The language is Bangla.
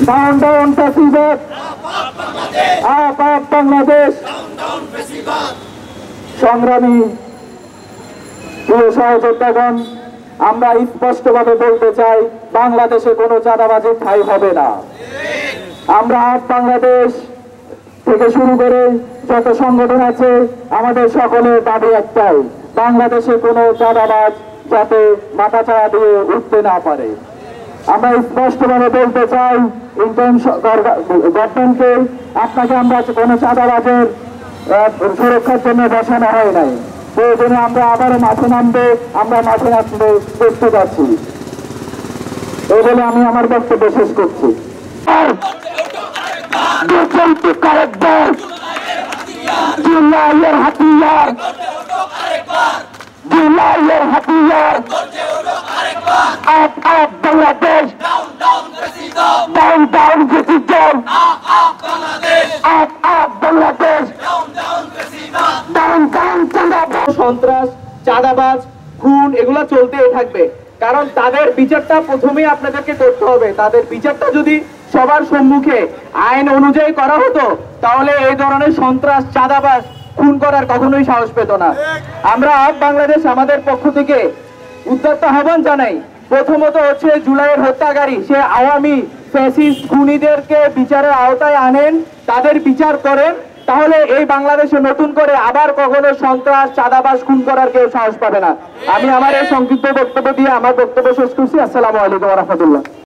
ডাউন ডাউন ফ্যাসিবাদ, আপ আপ বাংলাদেশ। সংগ্রামী প্রিয় সহযোদ্ধাগণ, আমরা স্পষ্টভাবে বলতে চাই, বাংলাদেশে কোনো চাঁদাবাজির ঠাঁই হবে না। আমরা আপ বাংলাদেশ থেকে শুরু করে যত সংগঠন আছে, আমাদের সকলের দাবি একটাই, বাংলাদেশে কোনো চাঁদাবাজ যাতে মাথা চাড়া দিয়ে উঠতে না পারে। আমরা স্পষ্টভাবে বলতে চাই ইন্টার্ন গভর্নমেন্টকে, আপনাকে আমরা কোনো চাঁদাবাজের সুরক্ষার জন্য বসানো হয় নাই। প্রয়োজনে আমরা আবারও মাঠে নামবো, আমরা মাঠে নামতে প্রস্তুত আছি। এই বলে আমি আমার বক্তব্য শেষ করছি। জুলাইয়ের হাতিয়ার, জুলাইয়ের হাতিয়ার, up up Bangladesh, down down fascism, up up Bangladesh, down down চাঁদাবাজ। সন্ত্রাস, চাঁদাবাজ, খুন এগুলো চলতেই থাকবে, কারণ তাদের বিচারটা প্রথমেই আপনাদেরকে করতে হবে। তাদের বিচারটা যদি সবার সম্মুখে আইন অনুযায়ী করা হতো, তাহলে এই ধরনের সন্ত্রাস, চাঁদাবাজ, খুন করার কখনোই সাহস পেত না। আমরা আপ বাংলাদেশ আমাদের পক্ষ থেকে উদ্যত আহ্বান জানাই, প্রথমত হচ্ছে জুলাইয়ের হত্যাকারী সে আওয়ামী ফ্যাসিস্ট খুনিদেরকে বিচারের আওতায় আনেন, তাদের বিচার করেন, তাহলে এই বাংলাদেশে নতুন করে আবার কখনো সন্ত্রাস, চাঁদাবাজ, খুন করার কেউ সাহস পাবে না। আমি আমার এই সংক্ষিপ্ত বক্তব্য দিয়ে আমার বক্তব্য শেষ করছি। আসসালামু আলাইকুম ওয়া রাহমাতুল্লাহ।